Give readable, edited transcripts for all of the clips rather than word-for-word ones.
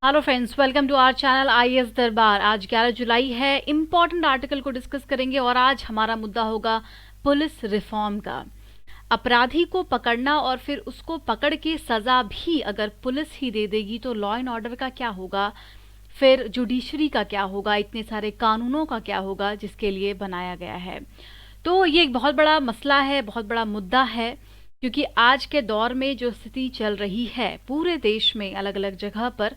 Hello friends, welcome to our channel IAS Darbar. आज 11 जुलाई है। Important article को डिस्कस करेंगे और आज हमारा मुद्दा होगा पुलिस रिफॉर्म का। अपराधी को पकड़ना और फिर उसको पकड़ के सजा भी अगर पुलिस ही दे देगी तो लॉ एंड ऑर्डर का क्या होगा, फिर जुडिशरी का क्या होगा, इतने सारे कानूनों का क्या होगा जिसके लिए बनाया गया है। तो ये एक बहुत बड़ा मसला है, बहुत बड़ा मुद्दा है, क्योंकि आज के दौर में जो स्थिति चल रही है पूरे देश में अलग अलग जगह पर,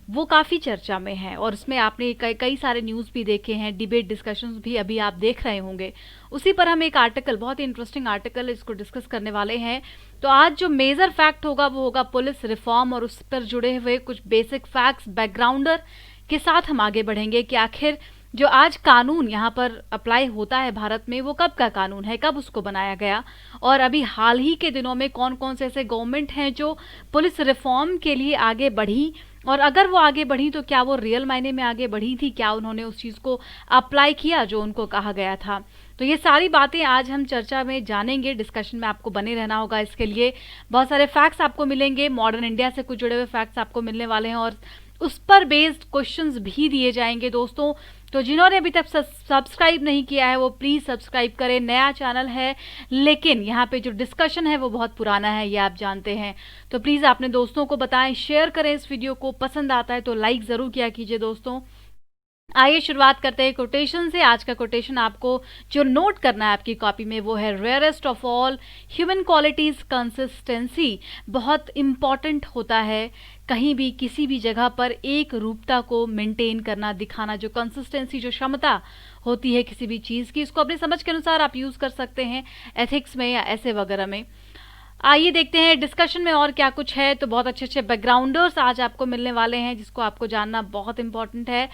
वो काफ़ी चर्चा में है। और उसमें आपने कई कई सारे न्यूज़ भी देखे हैं, डिबेट डिस्कशंस भी अभी आप देख रहे होंगे। उसी पर हम एक आर्टिकल, बहुत ही इंटरेस्टिंग आर्टिकल, इसको डिस्कस करने वाले हैं। तो आज जो मेजर फैक्ट होगा वो होगा पुलिस रिफॉर्म, और उस पर जुड़े हुए कुछ बेसिक फैक्ट्स बैकग्राउंडर के साथ हम आगे बढ़ेंगे कि आखिर जो आज कानून यहाँ पर अप्लाई होता है भारत में, वो कब का कानून है, कब उसको बनाया गया, और अभी हाल ही के दिनों में कौन कौन से ऐसे गवर्नमेंट हैं जो पुलिस रिफॉर्म के लिए आगे बढ़ी, और अगर वो आगे बढ़ी तो क्या वो रियल मायने में आगे बढ़ी थी, क्या उन्होंने उस चीज़ को अप्लाई किया जो उनको कहा गया था। तो ये सारी बातें आज हम चर्चा में जानेंगे। डिस्कशन में आपको बने रहना होगा। इसके लिए बहुत सारे फैक्ट्स आपको मिलेंगे, मॉडर्न इंडिया से कुछ जुड़े हुए फैक्ट्स आपको मिलने वाले हैं, और उस पर बेस्ड क्वेश्चंस भी दिए जाएंगे दोस्तों। तो जिन्होंने अभी तक सब्सक्राइब नहीं किया है वो प्लीज़ सब्सक्राइब करें। नया चैनल है, लेकिन यहाँ पे जो डिस्कशन है वो बहुत पुराना है, ये आप जानते हैं। तो प्लीज़ अपने दोस्तों को बताएं, शेयर करें इस वीडियो को। पसंद आता है तो लाइक ज़रूर किया कीजिए दोस्तों। आइए शुरुआत करते हैं कोटेशन से। आज का कोटेशन आपको जो नोट करना है आपकी कॉपी में वो है, rarest of all human qualities consistency. बहुत इंपॉर्टेंट होता है कहीं भी किसी भी जगह पर एक रूपता को मेंटेन करना, दिखाना। जो कंसिस्टेंसी, जो क्षमता होती है किसी भी चीज़ की, इसको अपनी समझ के अनुसार आप यूज़ कर सकते हैं एथिक्स में या ऐसे वगैरह में। आइए देखते हैं डिस्कशन में और क्या कुछ है। तो बहुत अच्छे अच्छे बैकग्राउंडर्स आज आपको मिलने वाले हैं जिसको आपको जानना बहुत इंपॉर्टेंट है।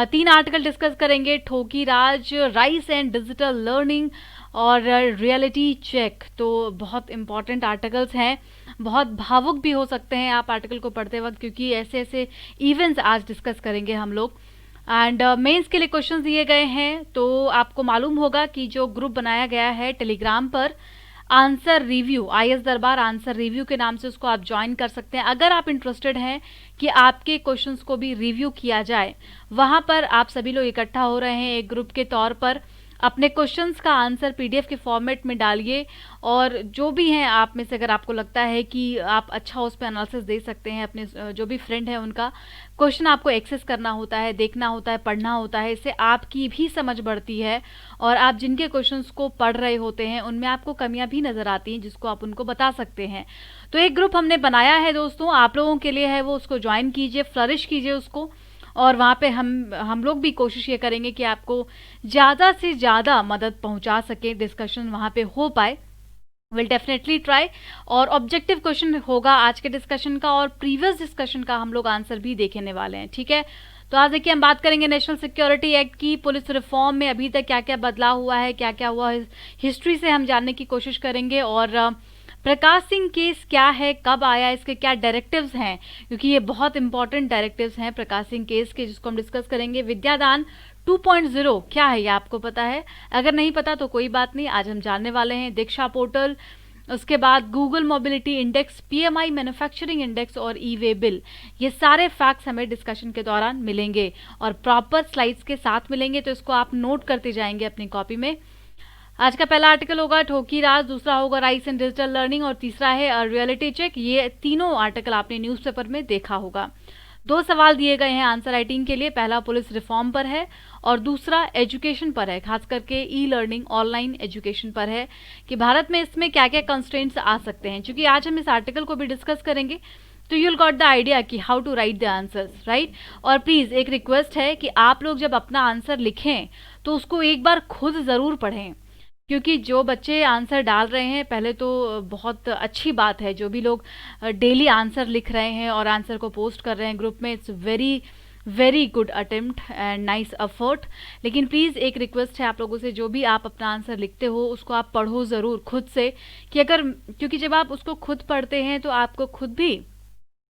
3 आर्टिकल डिस्कस करेंगे, ठोकी राज, राइस एंड डिजिटल लर्निंग, और रियलिटी चेक। तो बहुत इंपॉर्टेंट आर्टिकल्स हैं, बहुत भावुक भी हो सकते हैं आप आर्टिकल को पढ़ते वक्त, क्योंकि ऐसे ऐसे इवेंट्स आज डिस्कस करेंगे हम लोग। एंड मेंस के लिए क्वेश्चन दिए गए हैं। तो आपको मालूम होगा कि जो ग्रुप बनाया गया है टेलीग्राम पर, आंसर रिव्यू, आईएएस दरबार आंसर रिव्यू के नाम से, उसको आप ज्वाइन कर सकते हैं अगर आप इंटरेस्टेड हैं कि आपके क्वेश्चंस को भी रिव्यू किया जाए। वहां पर आप सभी लोग इकट्ठा हो रहे हैं एक ग्रुप के तौर पर। अपने क्वेश्चंस का आंसर पीडीएफ के फॉर्मेट में डालिए, और जो भी हैं आप में से अगर आपको लगता है कि आप अच्छा उस पर एनालिसिस दे सकते हैं, अपने जो भी फ्रेंड है उनका क्वेश्चन आपको एक्सेस करना होता है, देखना होता है, पढ़ना होता है। इससे आपकी भी समझ बढ़ती है, और आप जिनके क्वेश्चंस को पढ़ रहे होते हैं उनमें आपको कमियां भी नज़र आती हैं जिसको आप उनको बता सकते हैं। तो एक ग्रुप हमने बनाया है दोस्तों, आप लोगों के लिए है वो, उसको ज्वाइन कीजिए, फ्लरिश कीजिए उसको। और वहाँ पे हम लोग भी कोशिश ये करेंगे कि आपको ज़्यादा से ज़्यादा मदद पहुँचा सके, डिस्कशन वहाँ पे हो पाए। Will definitely try. और ऑब्जेक्टिव क्वेश्चन होगा आज के डिस्कशन का, और प्रीवियस डिस्कशन का हम लोग आंसर भी देखने वाले हैं, ठीक है। तो आज देखिए हम बात करेंगे नेशनल सिक्योरिटी एक्ट की। पुलिस रिफॉर्म में अभी तक क्या क्या बदलाव हुआ है, क्या क्या हुआ है, हिस्ट्री से हम जानने की कोशिश करेंगे। और प्रकाश सिंह केस क्या है, कब आया, इसके क्या डायरेक्टिव्स हैं, क्योंकि ये बहुत इंपॉर्टेंट डायरेक्टिव्स हैं प्रकाश सिंह केस के, जिसको हम डिस्कस करेंगे। विद्यादान 2.0 क्या है, ये आपको पता है? अगर नहीं पता तो कोई बात नहीं, आज हम जानने वाले हैं। दीक्षा पोर्टल, उसके बाद Google mobility index, PMI manufacturing index, और ई वे बिल। ये सारे फैक्ट्स हमें डिस्कशन के दौरान मिलेंगे और प्रॉपर स्लाइड्स के साथ मिलेंगे, तो इसको आप नोट करते जाएंगे अपनी कॉपी में। आज का पहला आर्टिकल होगा ठोकी राज, दूसरा होगा राइस एंड डिजिटल लर्निंग, और तीसरा है रियलिटी चेक। ये तीनों आर्टिकल आपने न्यूज़पेपर में देखा होगा। 2 सवाल दिए गए हैं आंसर राइटिंग के लिए। पहला पुलिस रिफॉर्म पर है और दूसरा एजुकेशन पर है, खास करके ई लर्निंग, ऑनलाइन एजुकेशन पर है, कि भारत में इसमें क्या क्या कंस्ट्रेंट्स आ सकते हैं। क्योंकि आज हम इस आर्टिकल को भी डिस्कस करेंगे तो you will got the idea कि how to write the answers, right. और प्लीज़ एक रिक्वेस्ट है कि आप लोग जब अपना आंसर लिखें तो उसको एक बार खुद ज़रूर पढ़ें, क्योंकि जो बच्चे आंसर डाल रहे हैं, पहले तो बहुत अच्छी बात है जो भी लोग डेली आंसर लिख रहे हैं और आंसर को पोस्ट कर रहे हैं ग्रुप में। It's very very good attempt and nice effort. लेकिन प्लीज़ एक रिक्वेस्ट है आप लोगों से, जो भी आप अपना आंसर लिखते हो उसको आप पढ़ो ज़रूर खुद से, कि अगर, क्योंकि जब आप उसको खुद पढ़ते हैं तो आपको खुद भी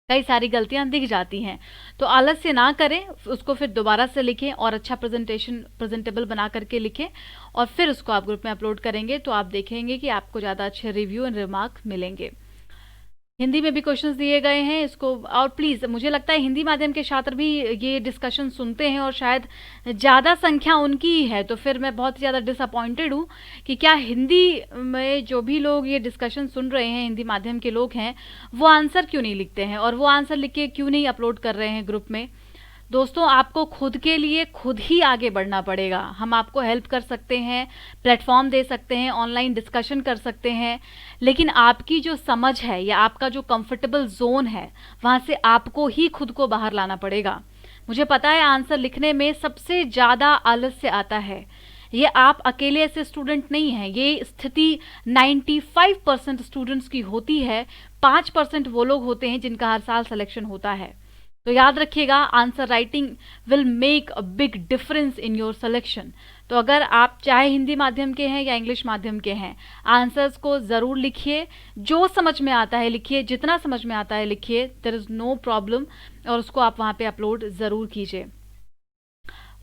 कई सारी गलतियां दिख जाती हैं। तो आलस्य ना करें, उसको फिर दोबारा से लिखें और अच्छा प्रेजेंटेबल बना करके लिखें, और फिर उसको आप ग्रुप में अपलोड करेंगे तो आप देखेंगे कि आपको ज़्यादा अच्छे रिव्यू एंड रिमार्क मिलेंगे। हिंदी में भी क्वेश्चंस दिए गए हैं इसको, और प्लीज़ मुझे लगता है हिंदी माध्यम के छात्र भी ये डिस्कशन सुनते हैं और शायद ज़्यादा संख्या उनकी ही है, तो फिर मैं बहुत ज़्यादा डिसअपॉइंटेड हूँ कि क्या हिंदी में जो भी लोग ये डिस्कशन सुन रहे हैं, हिंदी माध्यम के लोग हैं, वो आंसर क्यों नहीं लिखते हैं और वो आंसर लिख के क्यों नहीं अपलोड कर रहे हैं ग्रुप में। दोस्तों, आपको खुद के लिए खुद ही आगे बढ़ना पड़ेगा। हम आपको हेल्प कर सकते हैं, प्लेटफॉर्म दे सकते हैं, ऑनलाइन डिस्कशन कर सकते हैं, लेकिन आपकी जो समझ है या आपका जो कंफर्टेबल जोन है, वहाँ से आपको ही खुद को बाहर लाना पड़ेगा। मुझे पता है आंसर लिखने में सबसे ज़्यादा आलस्य आता है। ये आप अकेले ऐसे स्टूडेंट नहीं हैं, ये स्थिति 95% स्टूडेंट्स की होती है। 5% वो लोग होते हैं जिनका हर साल सिलेक्शन होता है। तो याद रखिएगा, answer writing will make a big difference in your selection. तो अगर आप चाहे हिंदी माध्यम के हैं या इंग्लिश माध्यम के हैं, आंसर्स को ज़रूर लिखिए। जो समझ में आता है लिखिए, जितना समझ में आता है लिखिए, देयर इज़ नो प्रॉब्लम, और उसको आप वहाँ पे अपलोड ज़रूर कीजिए।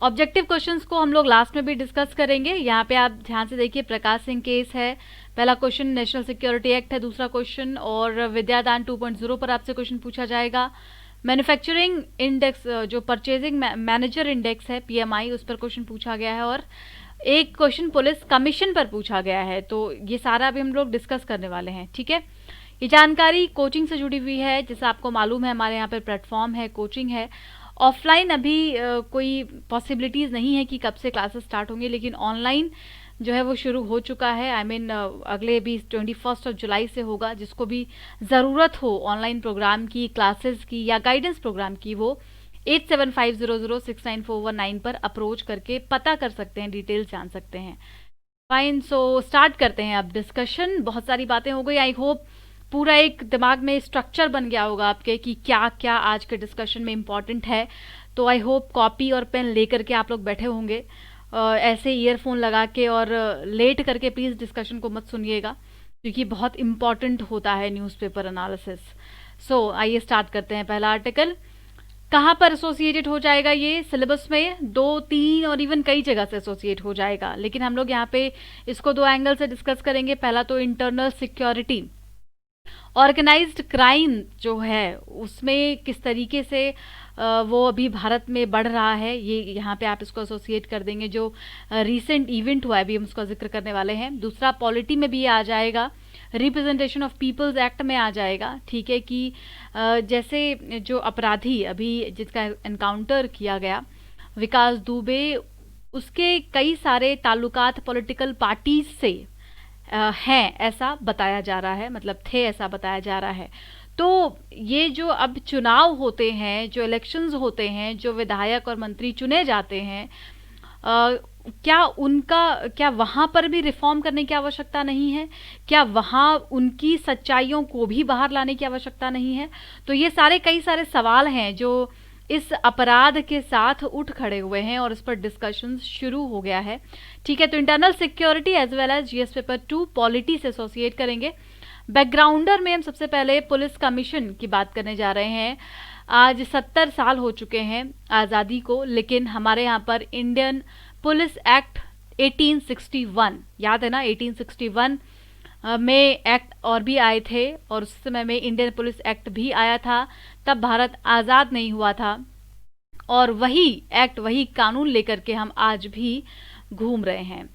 ऑब्जेक्टिव क्वेश्चंस को हम लोग लास्ट में भी डिस्कस करेंगे। यहाँ पे आप ध्यान से देखिए, प्रकाश सिंह केस है, पहला क्वेश्चन नेशनल सिक्योरिटी एक्ट है, दूसरा क्वेश्चन, और विद्यादान 2.0 पर आपसे क्वेश्चन पूछा जाएगा। मैन्युफैक्चरिंग इंडेक्स, जो परचेजिंग मैनेजर इंडेक्स है PMI, उस पर क्वेश्चन पूछा गया है, और एक क्वेश्चन पुलिस कमीशन पर पूछा गया है। तो ये सारा अभी हम लोग डिस्कस करने वाले हैं, ठीक है। ये जानकारी कोचिंग से जुड़ी हुई है, जैसा आपको मालूम है हमारे यहाँ पर प्लेटफॉर्म है, कोचिंग है। ऑफलाइन अभी कोई पॉसिबिलिटीज़ नहीं है कि कब से क्लासेस स्टार्ट होंगे, लेकिन ऑनलाइन जो है वो शुरू हो चुका है। आई मीन अगले भी 21 जुलाई से होगा। जिसको भी ज़रूरत हो ऑनलाइन प्रोग्राम की, क्लासेस की या गाइडेंस प्रोग्राम की, वो 8750069419 पर अप्रोच करके पता कर सकते हैं, डिटेल्स जान सकते हैं। फाइन, सो स्टार्ट करते हैं अब डिस्कशन। बहुत सारी बातें हो गई। आई होप पूरा एक दिमाग में स्ट्रक्चर बन गया होगा आपके कि क्या क्या आज के डिस्कशन में इम्पॉर्टेंट है। तो आई होप कॉपी और पेन लेकर के आप लोग बैठे होंगे। ऐसे ईयरफोन लगा के और लेट करके प्लीज़ डिस्कशन को मत सुनिएगा, क्योंकि बहुत इम्पॉर्टेंट होता है न्यूज़पेपर एनालिसिस। सो आइए स्टार्ट करते हैं। पहला आर्टिकल, कहाँ पर एसोसिएटेड हो जाएगा? ये सिलेबस में 2, 3 और इवन कई जगह से एसोसिएट हो जाएगा, लेकिन हम लोग यहाँ पे इसको 2 एंगल से डिस्कस करेंगे। पहला तो इंटरनल सिक्योरिटी, ऑर्गेनाइज्ड क्राइम जो है उसमें किस तरीके से वो अभी भारत में बढ़ रहा है, ये यहाँ पे आप इसको एसोसिएट कर देंगे। जो रीसेंट इवेंट हुआ है अभी हम उसका जिक्र करने वाले हैं। दूसरा पॉलिटी में भी ये आ जाएगा, रिप्रेजेंटेशन ऑफ पीपल्स एक्ट में आ जाएगा, ठीक है, कि जैसे जो अपराधी अभी जिसका एनकाउंटर किया गया विकास दुबे, उसके कई सारे ताल्लुकात पॉलिटिकल पार्टीज से हैं ऐसा बताया जा रहा है, मतलब थे ऐसा बताया जा रहा है। तो ये जो अब चुनाव होते हैं, जो इलेक्शंस होते हैं, जो विधायक और मंत्री चुने जाते हैं, क्या वहाँ पर भी रिफॉर्म करने की आवश्यकता नहीं है? क्या वहाँ उनकी सच्चाइयों को भी बाहर लाने की आवश्यकता नहीं है? तो ये सारे कई सारे सवाल हैं जो इस अपराध के साथ उठ खड़े हुए हैं और इस पर डिस्कशन शुरू हो गया है, ठीक है। तो internal security as well as GS paper 2 polity से एसोसिएट करेंगे। बैकग्राउंडर में हम सबसे पहले पुलिस कमीशन की बात करने जा रहे हैं। आज 70 साल हो चुके हैं आज़ादी को, लेकिन हमारे यहाँ पर इंडियन पुलिस एक्ट 1861, याद है ना, 1861 में एक्ट और भी आए थे, और उस समय में इंडियन पुलिस एक्ट भी आया था। तब भारत आज़ाद नहीं हुआ था, और वही एक्ट, वही कानून लेकर के हम आज भी घूम रहे हैं।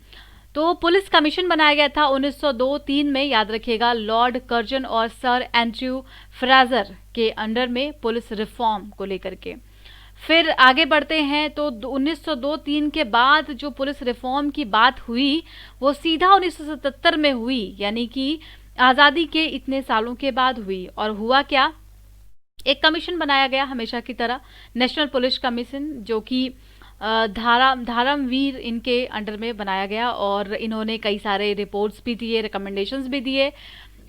तो पुलिस कमीशन बनाया गया था 1902-3 में, याद रखिएगा, लॉर्ड कर्जन और सर एंड्रयू फ्रेजर के अंडर में पुलिस रिफॉर्म को लेकर के। फिर आगे बढ़ते हैं तो 1902-3 के बाद जो पुलिस रिफॉर्म की बात हुई वो सीधा 1977 में हुई, यानी कि आज़ादी के इतने सालों के बाद हुई। और हुआ क्या, एक कमीशन बनाया गया हमेशा की तरह, नेशनल पुलिस कमीशन, जो कि धर्मवीर इनके अंडर में बनाया गया, और इन्होंने कई सारे रिपोर्ट्स भी दिए, रिकमेंडेशंस भी दिए,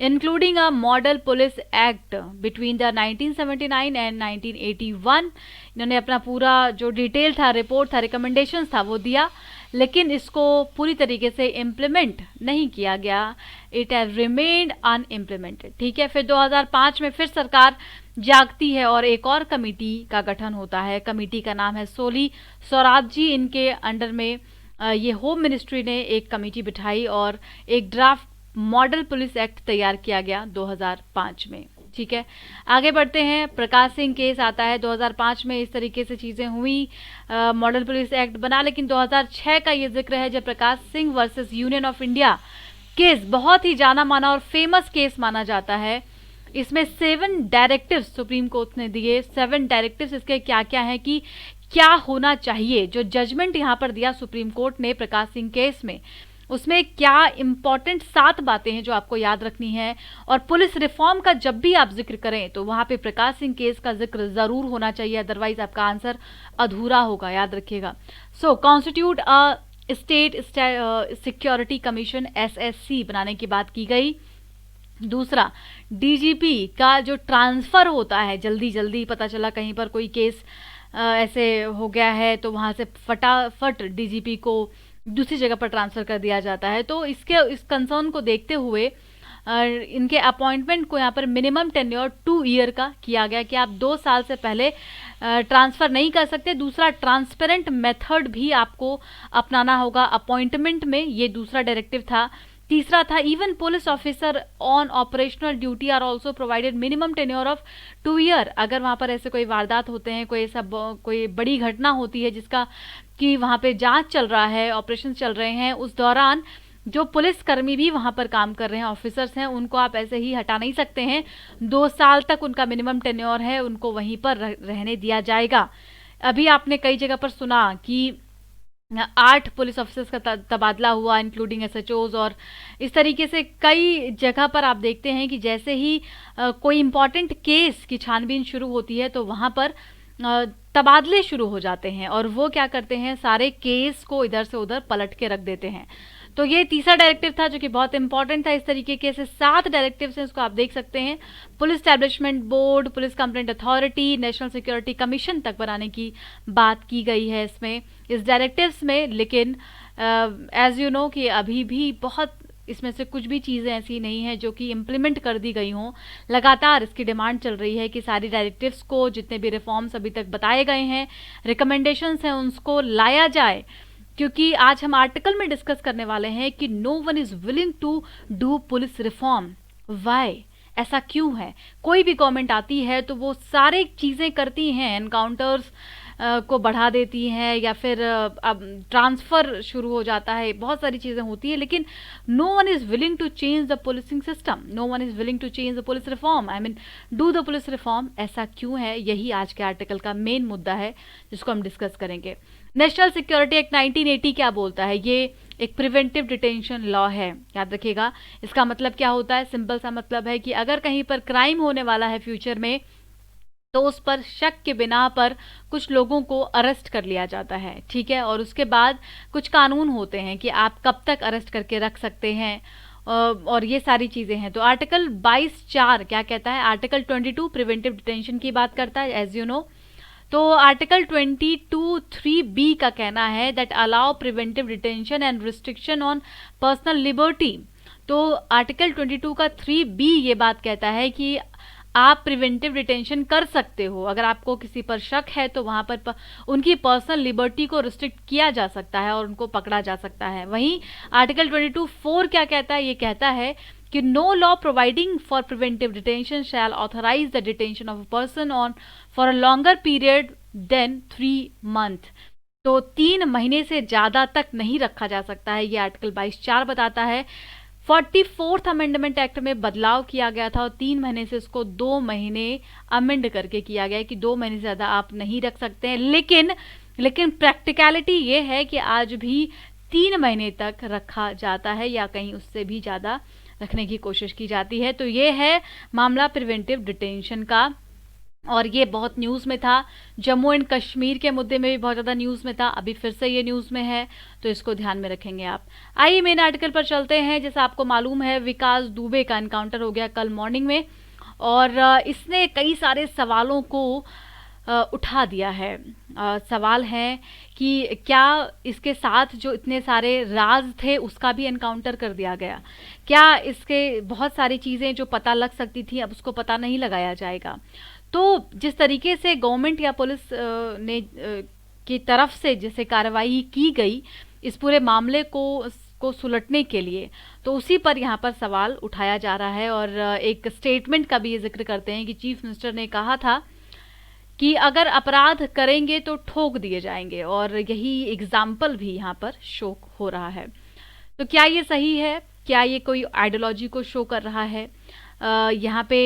including a model police act between the 1979 and 1981। इन्होंने अपना पूरा जो डिटेल था, रिपोर्ट था, रिकमेंडेशंस था, वो दिया, लेकिन इसको पूरी तरीके से इम्प्लीमेंट नहीं किया गया। इट हैज रिमेन्ड अनइम्प्लीमेंटेड, ठीक है। फिर 2005 में फिर सरकार जागती है और एक और कमेटी का गठन होता है। कमेटी का नाम है सोली स्वराज जी, इनके अंडर में ये होम मिनिस्ट्री ने एक कमेटी बिठाई और एक ड्राफ्ट मॉडल पुलिस एक्ट तैयार किया गया 2005 में। ठीक है, आगे बढ़ते हैं। प्रकाश सिंह केस आता है 2005 में, इस तरीके से चीज़ें हुई, मॉडल पुलिस एक्ट बना, लेकिन 2006 का ये जिक्र है जब Prakash Singh versus Union of India case बहुत ही जाना माना और फेमस केस माना जाता है। इसमें 7 डायरेक्टिव्स सुप्रीम कोर्ट ने दिए। 7 डायरेक्टिव्स इसके क्या क्या हैं कि क्या होना चाहिए। जो जजमेंट यहाँ पर दिया सुप्रीम कोर्ट ने प्रकाश सिंह केस में, उसमें क्या इंपॉर्टेंट 7 बातें हैं जो आपको याद रखनी है। और पुलिस रिफॉर्म का जब भी आप जिक्र करें तो वहां पे प्रकाश सिंह केस का जिक्र जरूर होना चाहिए, अदरवाइज आपका आंसर अधूरा होगा, याद रखिएगा। So constitute a state security commission SSC बनाने की बात की गई। दूसरा, डीजीपी का जो ट्रांसफर होता है, जल्दी जल्दी पता चला कहीं पर कोई केस ऐसे हो गया है तो वहां से फटाफट डीजीपी को दूसरी जगह पर ट्रांसफर कर दिया जाता है। तो इस कंसर्न को देखते हुए इनके अपॉइंटमेंट को यहाँ पर मिनिमम टेन्योर 2 ईयर का किया गया कि आप 2 साल से पहले ट्रांसफर नहीं कर सकते। दूसरा, ट्रांसपेरेंट मेथड भी आपको अपनाना होगा अपॉइंटमेंट में, ये दूसरा डायरेक्टिव था। तीसरा था, even police officer on operational duty are also provided minimum tenure of 2 year. अगर वहां पर ऐसे कोई वारदात होते हैं, कोई बड़ी घटना होती है जिसका कि वहां पे जांच चल रहा है, ऑपरेशन चल रहे हैं, उस दौरान जो पुलिस कर्मी भी वहां पर काम कर रहे हैं, ऑफिसर्स हैं, उनको आप ऐसे ही हटा नहीं सकते हैं। 2 साल तक उनका मिनिमम टेन्योर है, उनको वहीं पर रहने दिया जाएगा। अभी आपने कई जगह पर सुना कि 8 पुलिस ऑफिसर्स का तबादला हुआ, इंक्लूडिंग SHOs, और इस तरीके से कई जगह पर आप देखते हैं कि जैसे ही कोई इंपॉर्टेंट केस की छानबीन शुरू होती है तो वहां पर तबादले शुरू हो जाते हैं और वो क्या करते हैं, सारे केस को इधर से उधर पलट के रख देते हैं। तो ये तीसरा डायरेक्टिव था जो कि बहुत इंपॉर्टेंट था। इस तरीके के से 7 डायरेक्टिव्स हैं, इसको आप देख सकते हैं। Police establishment board, police complaint authority, national security commission तक बनाने की बात की गई है इसमें, इस डायरेक्टिव्स में। लेकिन एज यू नो कि अभी भी बहुत इसमें से कुछ भी चीज़ें ऐसी नहीं हैं जो कि इम्प्लीमेंट कर दी गई हों। लगातार इसकी डिमांड चल रही है कि सारी डायरेक्टिव्स को, जितने भी रिफॉर्म्स अभी तक बताए गए हैं, रिकमेंडेशंस हैं, उसको लाया जाए। क्योंकि आज हम आर्टिकल में डिस्कस करने वाले हैं कि no one is willing to do police reform. Why? ऐसा क्यों है? कोई भी गवर्नमेंट आती है तो वो सारे चीज़ें करती हैं, एनकाउंटर्स को बढ़ा देती हैं या फिर अब ट्रांसफ़र शुरू हो जाता है, बहुत सारी चीज़ें होती है, लेकिन no one is willing to change the policing system, no one is willing to change the police reform, I mean do the police reform. ऐसा क्यों है? यही आज के आर्टिकल का मेन मुद्दा है जिसको हम डिस्कस करेंगे। नेशनल सिक्योरिटी एक्ट 1980 क्या बोलता है? ये एक प्रिवेंटिव डिटेंशन लॉ है, याद रखिएगा। इसका मतलब क्या होता है? सिंपल सा मतलब है कि अगर कहीं पर क्राइम होने वाला है फ्यूचर में तो उस पर शक के बिना पर कुछ लोगों को अरेस्ट कर लिया जाता है, ठीक है। और उसके बाद कुछ कानून होते हैं कि आप कब तक अरेस्ट करके रख सकते हैं और ये सारी चीज़ें हैं। तो आर्टिकल 22(4) क्या कहता है? आर्टिकल 22 प्रिवेंटिव डिटेंशन की बात करता है, एज यू नो। तो आर्टिकल 22(3)(b) का कहना है that allow preventive detention and restriction on personal liberty. तो आर्टिकल 22 का 3(b) ये बात कहता है कि आप प्रिवेंटिव डिटेंशन कर सकते हो। अगर आपको किसी पर शक है तो वहां पर उनकी पर्सनल लिबर्टी को रिस्ट्रिक्ट किया जा सकता है और उनको पकड़ा जा सकता है। वहीं आर्टिकल 22(4) क्या कहता है? ये कहता है कि no law providing for preventive detention shall authorise the detention of a person on for a longer period than 3 month. तो 3 महीने से ज़्यादा तक नहीं रखा जा सकता है, ये आर्टिकल 22(4) बताता है। 44th अमेंडमेंट एक्ट में बदलाव किया गया था और 3 महीने से इसको 2 महीने अमेंड करके किया गया कि 2 महीने से ज़्यादा आप नहीं रख सकते हैं। लेकिन प्रैक्टिकलिटी ये है कि आज भी 3 महीने तक रखा जाता है या कहीं उससे भी ज़्यादा रखने की कोशिश की जाती है। तो ये है मामला प्रिवेंटिव डिटेंशन का और ये बहुत न्यूज़ में था। जम्मू एंड कश्मीर के मुद्दे में भी बहुत ज़्यादा न्यूज़ में था, अभी फिर से ये न्यूज़ में है, तो इसको ध्यान में रखेंगे आप। आइए मेन आर्टिकल पर चलते हैं। जैसा आपको मालूम है, विकास दुबे का एनकाउंटर हो गया कल मॉर्निंग में और इसने कई सारे सवालों को उठा दिया है। सवाल है कि क्या इसके साथ जो इतने सारे राज थे उसका भी एनकाउंटर कर दिया गया? क्या इसके बहुत सारी चीज़ें जो पता लग सकती थी अब उसको पता नहीं लगाया जाएगा? तो जिस तरीके से गवर्नमेंट या पुलिस ने की तरफ से जैसे कार्रवाई की गई, इस पूरे मामले को को सुलटने के लिए। तो उसी पर यहाँ पर सवाल उठाया जा रहा है और एक स्टेटमेंट का भी ये जिक्र करते हैं कि चीफ मिनिस्टर ने कहा था कि अगर अपराध करेंगे तो ठोक दिए जाएंगे, और यही एग्जाम्पल भी यहाँ पर शो हो रहा है। तो क्या ये सही है? क्या ये कोई आइडियोलॉजी को शो कर रहा है? यहाँ पे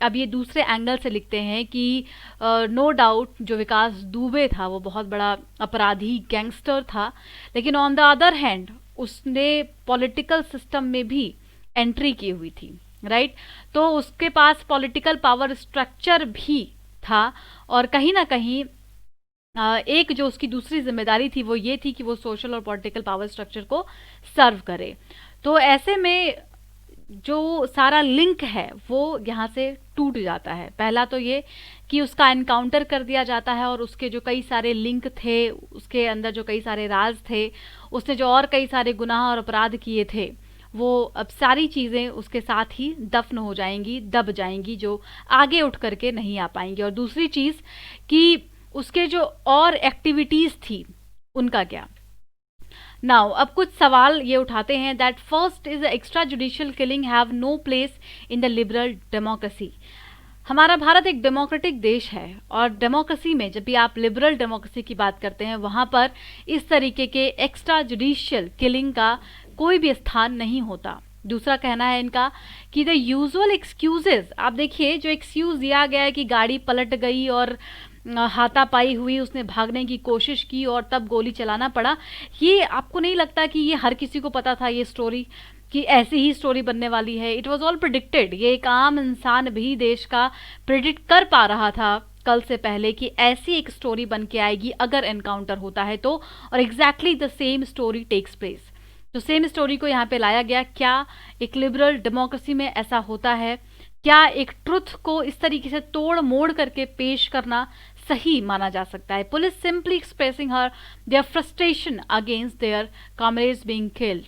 अब ये दूसरे एंगल से लिखते हैं कि नो डाउट जो विकास दुबे था वो बहुत बड़ा अपराधी गैंगस्टर था, लेकिन ऑन द अदर हैंड उसने पॉलिटिकल सिस्टम में भी एंट्री की हुई थी, राइट? तो उसके पास पॉलिटिकल पावर स्ट्रक्चर भी था, और कहीं ना कहीं एक जो उसकी दूसरी जिम्मेदारी थी वो ये थी कि वो सोशल और पॉलिटिकल पावर स्ट्रक्चर को सर्व करे। तो ऐसे में जो सारा लिंक है वो यहाँ से टूट जाता है। पहला तो ये कि उसका एनकाउंटर कर दिया जाता है, और उसके जो कई सारे लिंक थे, उसके अंदर जो कई सारे राज थे, उसने जो और कई सारे गुनाह और अपराध किए थे, वो अब सारी चीज़ें उसके साथ ही दफन हो जाएंगी, दब जाएंगी, जो आगे उठ करके नहीं आ पाएंगी। और दूसरी चीज़ कि उसके जो और एक्टिविटीज़ थी उनका क्या। नाउ अब कुछ सवाल ये उठाते हैं that first is extra judicial killing have no place in the liberal democracy. हमारा भारत एक डेमोक्रेटिक देश है, और डेमोक्रेसी में जब भी आप लिबरल डेमोक्रेसी की बात करते हैं वहां पर इस तरीके के एक्स्ट्रा जुडिशियल किलिंग का कोई भी स्थान नहीं होता। दूसरा कहना है इनका कि द यूजुअल एक्सक्यूजेज, आप देखिए जो एक्सक्यूज दिया गया है कि गाड़ी पलट गई और हाथापाई हुई, उसने भागने की कोशिश की और तब गोली चलाना पड़ा, ये आपको नहीं लगता कि ये हर किसी को पता था ये स्टोरी, कि ऐसी ही स्टोरी बनने वाली है? It was all predicted. ये एक आम इंसान भी देश का प्रिडिक्ट कर पा रहा था कल से पहले कि ऐसी एक स्टोरी बन के आएगी अगर एनकाउंटर होता है तो, और exactly the same story takes place. तो सेम स्टोरी को यहाँ पे लाया गया। क्या एक लिबरल डेमोक्रेसी में ऐसा होता है? क्या एक ट्रुथ को इस तरीके से तोड़ मोड़ करके पेश करना सही माना जा सकता है? पुलिस सिंपली एक्सप्रेसिंग हर their frustration against their comrades being killed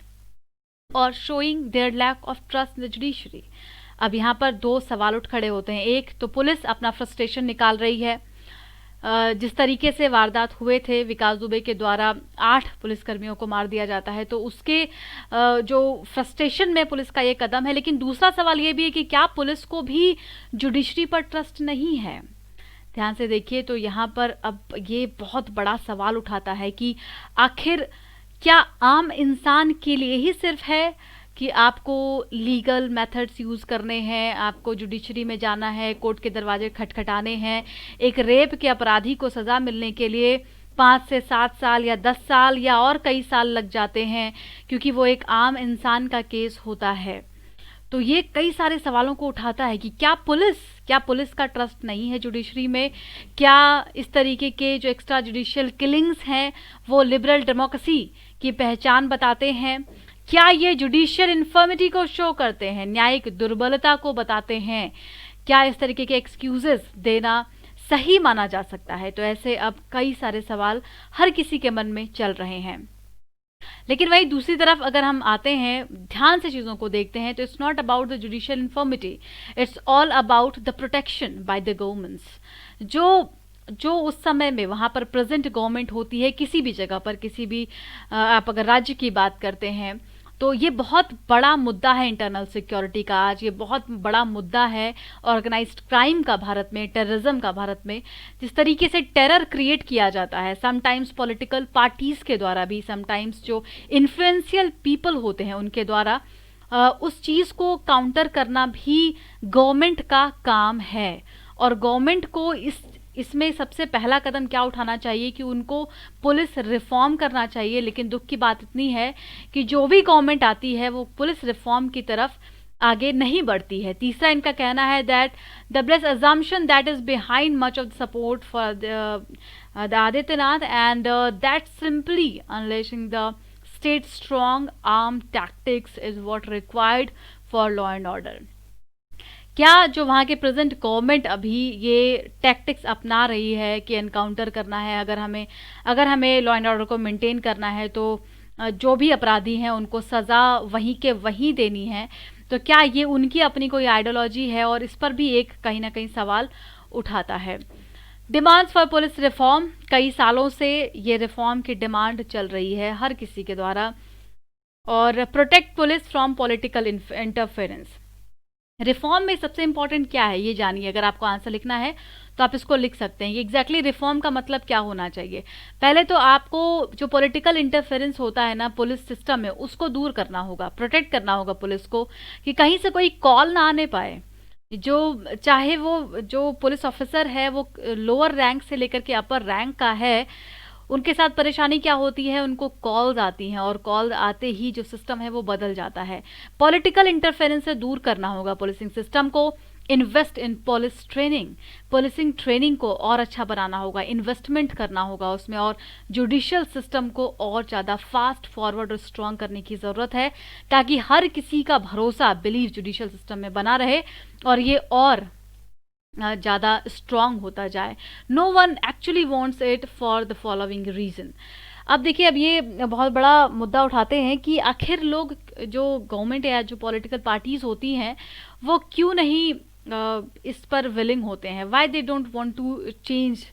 और showing their lack of trust in the judiciary. अब यहाँ पर दो सवाल उठ खड़े होते हैं। एक तो पुलिस अपना फ्रस्ट्रेशन निकाल रही है, जिस तरीके से वारदात हुए थे, विकास दुबे के द्वारा 8 पुलिसकर्मियों को मार दिया जाता है, तो उसके जो फ्रस्ट्रेशन में पुलिस का ये कदम है। लेकिन दूसरा सवाल ये भी है कि क्या पुलिस को भी जुडिशरी पर ट्रस्ट नहीं है? ध्यान से देखिए तो यहाँ पर अब ये बहुत बड़ा सवाल उठाता है कि आखिर क्या आम इंसान के लिए ही सिर्फ है कि आपको लीगल मेथड्स यूज़ करने हैं, आपको जुडिशरी में जाना है, कोर्ट के दरवाजे खटखटाने हैं? एक रेप के अपराधी को सज़ा मिलने के लिए 5 से 7 साल या 10 साल या और कई साल लग जाते हैं, क्योंकि वो एक आम इंसान का केस होता है। तो ये कई सारे सवालों को उठाता है कि क्या पुलिस का ट्रस्ट नहीं है जुडिशरी में? क्या इस तरीके के जो एक्स्ट्रा जुडिशियल किलिंग्स हैं वो लिबरल डेमोक्रेसी की पहचान बताते हैं? क्या ये जुडिशियल इन्फर्मिटी को शो करते हैं, न्यायिक दुर्बलता को बताते हैं? क्या इस तरीके के एक्सक्यूजेस देना सही माना जा सकता है? तो ऐसे अब कई सारे सवाल हर किसी के मन में चल रहे हैं। लेकिन वही दूसरी तरफ अगर हम आते हैं, ध्यान से चीज़ों को देखते हैं, तो it's not about the judicial infirmity, it's all about the protection by the governments. जो उस समय में वहाँ पर प्रेजेंट गवर्नमेंट होती है किसी भी जगह पर, किसी भी आप अगर राज्य की बात करते हैं, तो ये बहुत बड़ा मुद्दा है इंटरनल सिक्योरिटी का आज। ये बहुत बड़ा मुद्दा है ऑर्गेनाइज्ड क्राइम का भारत में, टेररिज्म का भारत में। जिस तरीके से टेरर क्रिएट किया जाता है, समटाइम्स पॉलिटिकल पार्टीज के द्वारा भी, समटाइम्स जो इन्फ्लुएंशियल पीपल होते हैं उनके द्वारा, उस चीज़ को काउंटर करना भी गवर्नमेंट का काम है। और गवर्नमेंट को इसमें सबसे पहला कदम क्या उठाना चाहिए कि उनको पुलिस रिफॉर्म करना चाहिए। लेकिन दुख की बात इतनी है कि जो भी गवर्नमेंट आती है वो पुलिस रिफॉर्म की तरफ आगे नहीं बढ़ती है। तीसरा इनका कहना है that the bless assumption that is behind much of the support for the Adityanath and that simply unleashing the state strong arm tactics is what required for law and order. क्या जो वहाँ के प्रेजेंट गवर्नमेंट अभी ये tactics अपना रही है कि एनकाउंटर करना है, अगर हमें लॉ एंड ऑर्डर को मेंटेन करना है तो जो भी अपराधी हैं उनको सज़ा वहीं के वहीं देनी है, तो क्या ये उनकी अपनी कोई आइडियोलॉजी है? और इस पर भी एक कहीं ना कहीं सवाल उठाता है। डिमांड्स फॉर पुलिस रिफॉर्म, कई सालों से ये रिफॉर्म की डिमांड चल रही है हर किसी के द्वारा। और protect police from political interference. Reform में सबसे इंपॉर्टेंट क्या है ये जानिए। अगर आपको आंसर लिखना है तो आप इसको लिख सकते हैं। ये एग्जैक्टली रिफॉर्म का मतलब क्या होना चाहिए। पहले तो आपको जो पॉलिटिकल इंटरफेरेंस होता है ना पुलिस सिस्टम में, उसको दूर करना होगा, प्रोटेक्ट करना होगा पुलिस को, कि कहीं से कोई कॉल ना आने पाए। जो चाहे वो जो पुलिस ऑफिसर है वो लोअर रैंक से लेकर के अपर रैंक का है, उनके साथ परेशानी क्या होती है, उनको कॉल्स आती हैं और कॉल आते ही जो सिस्टम है वो बदल जाता है। पॉलिटिकल इंटरफेरेंस से दूर करना होगा पुलिसिंग सिस्टम को। Invest in police training, policing training को और अच्छा बनाना होगा, इन्वेस्टमेंट करना होगा उसमें, और जुडिशियल सिस्टम को और ज़्यादा फास्ट फॉरवर्ड और स्ट्रांग करने की ज़रूरत है, ताकि हर किसी का भरोसा, बिलीव जुडिशियल सिस्टम में बना रहे और ये और ज़्यादा स्ट्रांग होता जाए। No one actually wants it for the following reason. अब देखिए, अब ये बहुत बड़ा मुद्दा उठाते हैं कि आखिर लोग, जो गवर्नमेंट या जो पॉलिटिकल पार्टीज होती हैं, वो क्यों नहीं इस पर विलिंग होते हैं। Why they don't want to change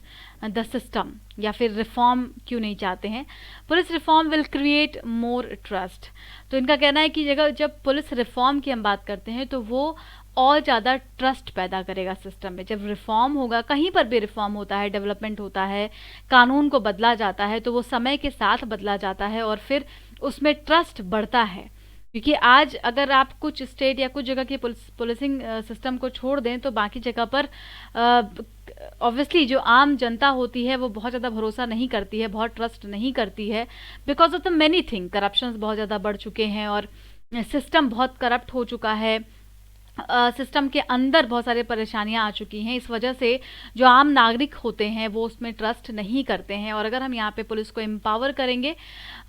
the system, या फिर रिफॉर्म क्यों नहीं चाहते हैं। Police reform will create more trust. तो इनका कहना है कि जब पुलिस रिफॉर्म की हम बात करते हैं तो वो और ज़्यादा ट्रस्ट पैदा करेगा सिस्टम में। जब रिफॉर्म होगा, कहीं पर भी रिफॉर्म होता है, डेवलपमेंट होता है, कानून को बदला जाता है, तो वो समय के साथ बदला जाता है और फिर उसमें ट्रस्ट बढ़ता है। क्योंकि आज अगर आप कुछ स्टेट या कुछ जगह की पुलिसिंग सिस्टम को छोड़ दें तो बाकी जगह पर ऑब्वियसली जो आम जनता होती है वो बहुत ज़्यादा भरोसा नहीं करती है, बहुत ट्रस्ट नहीं करती है, because of the many thing. Corruption बहुत ज़्यादा बढ़ चुके हैं और सिस्टम बहुत करप्ट हो चुका है। सिस्टम के अंदर बहुत सारी परेशानियां आ चुकी हैं। इस वजह से जो आम नागरिक होते हैं वो उसमें ट्रस्ट नहीं करते हैं। और अगर हम यहाँ पे पुलिस को एम्पावर करेंगे,